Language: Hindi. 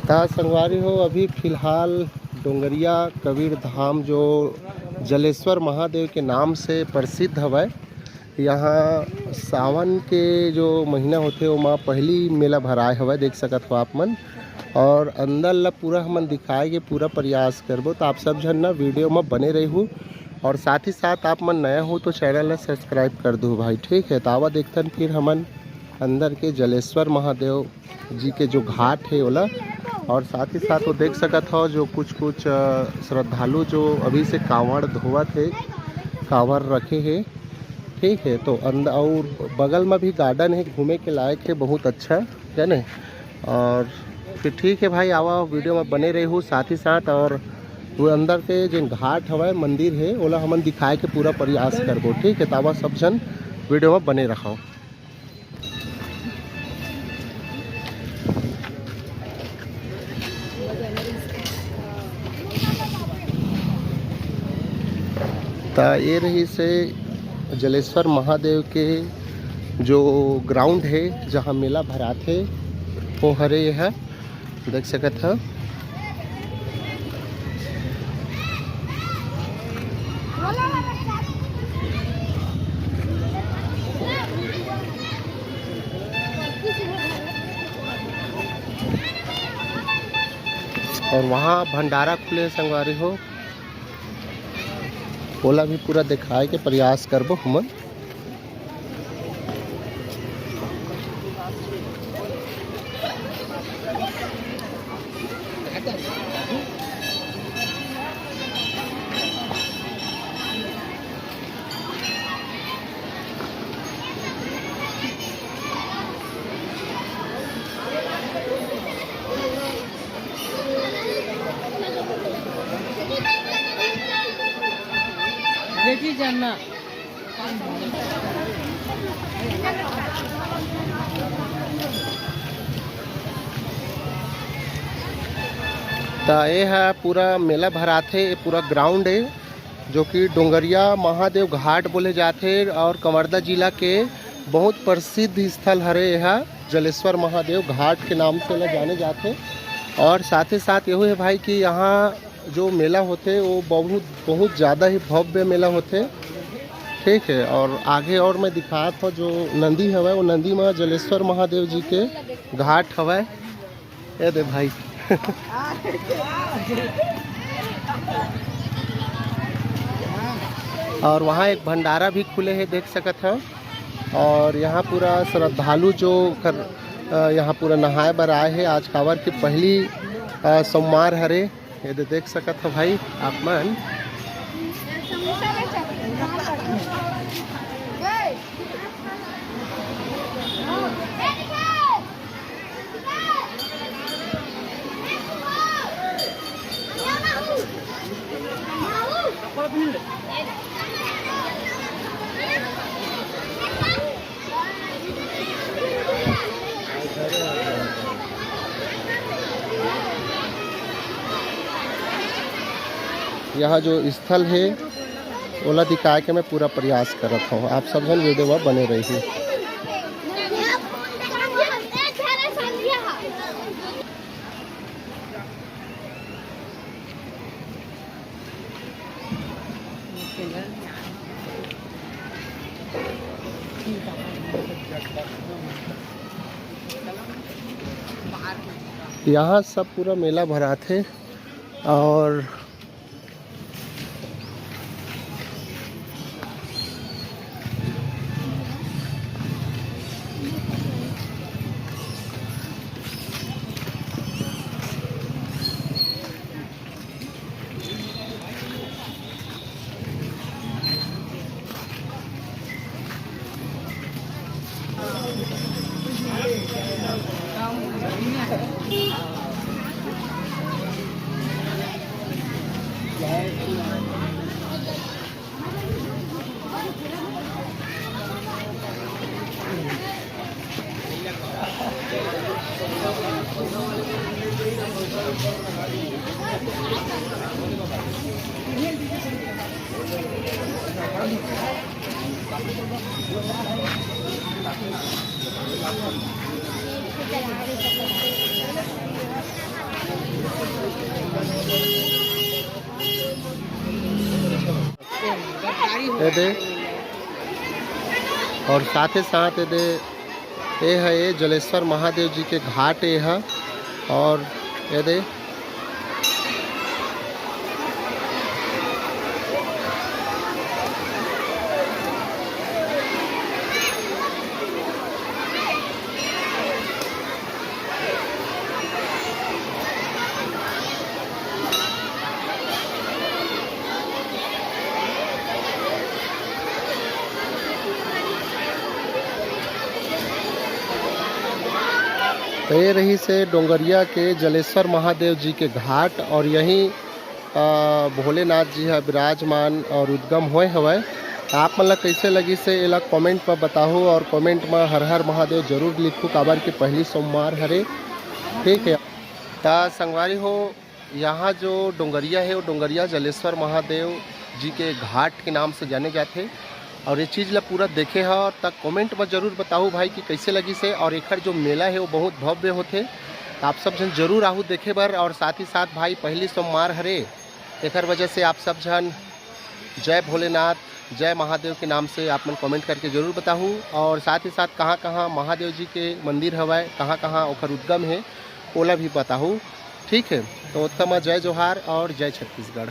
ता संगवारी हो, अभी फ़िलहाल डोंगरिया कबीर धाम जो जलेश्वर महादेव के नाम से प्रसिद्ध हवय। यहाँ सावन के जो महीना होते वो माँ पहली मेला भराए हवय, देख सकत हो आप मन। और अंदर ला पूरा हमन दिखाए के पूरा प्रयास करबो, तो आप सब जन ना वीडियो में बने रहू। और साथ ही साथ आप मन नया हो तो चैनल ला सब्सक्राइब कर दो भाई, ठीक है। तो आवा देखतन फिर हमन अंदर के जलेश्वर महादेव जी के जो घाट है ओला। और साथ ही साथ वो देख सकत हो जो कुछ श्रद्धालु जो अभी से कांवड़ धोवत है, कांवड़ रखे है, ठीक है। तो अंदर और बगल में भी गार्डन है, घूमे के लायक है, बहुत अच्छा है ना। और फिर ठीक है भाई, आवा वीडियो में बने रहू साथ ही साथ। और वो अंदर के जो घाट हवा मंदिर है ओला हमन दिखाए के पूरा प्रयास करबो, ठीक है। तो आवा सब जन वीडियो में बने रहो। तो ये रही से जलेश्वर महादेव के जो ग्राउंड है जहाँ मेला भराथे वो हरे है, देख सकत है। और वहाँ भंडारा खुले संगवारी हो, ओला भी पूरा दिखाए के प्रयास करबो हमन। देखिए जानना तो ये है पूरा मेला भराथे, पूरा ग्राउंड है जो कि डोंगरिया महादेव घाट बोले जाते। और कवर्धा जिला के बहुत प्रसिद्ध स्थल हरे यह जलेश्वर महादेव घाट के नाम से जाने जाते। और साथ ही साथ यही है भाई कि यहाँ जो मेला होते वो बहुत ज़्यादा ही भव्य मेला होते, ठीक है। और आगे और मैं दिखाया था जो नंदी हवा, वो नंदी में जलेश्वर महादेव जी के घाट हवा, ये दे भाई। और वहाँ एक भंडारा भी खुले हैं, देख सकत है। और यहाँ पूरा श्रद्धालु जो यहाँ पूरा नहाए बर आए हैं। आज कांवर की पहली सोमवार हरे, ये देख सकत हो भाई आप मन। यह जो स्थल है ओला दिखाए के मैं पूरा प्रयास करत हूँ, आप सब जन वीडियो में बने रही। यहाँ सब पूरा मेला भरा थे। और ये दे और साथ ही साथ ये दे ये है ये जलेश्वर महादेव जी के घाट ये है। और ये दे तो ये रही से डोंगरिया के जलेश्वर महादेव जी के घाट और यहीं भोलेनाथ जी है विराजमान और उद्गम होए हवय। आप मन ला कैसे लगी से एला कमेंट में बताओ और कमेंट में हर हर महादेव जरूर लिखो काबर के पहली सोमवार हरे। ठीक है ता संगवारी हो, यहाँ जो डोंगरिया है वो डोंगरिया जलेश्वर महादेव जी के घाट के नाम से जाने जाते और ये चीज़ ला पूरा देखे है तक कमेंट में जरूर बताओ भाई कि कैसे लगी से। और एकर जो मेला है वो बहुत भव्य होते, आप सब जन जरूर आहू देखे बर। और साथ ही साथ भाई पहली सोमवार हरे एकर वजह से आप सब जन जय भोलेनाथ जय महादेव के नाम से आप मन कमेंट करके जरूर बताऊँ। और साथ ही साथ कहाँ कहाँ महादेव जी के मंदिर हवाए, कहाँ कहाँ ओकर उद्गम है ओला भी बताऊँ। ठीक है तो उत्तम जय जोहार और जय छत्तीसगढ़।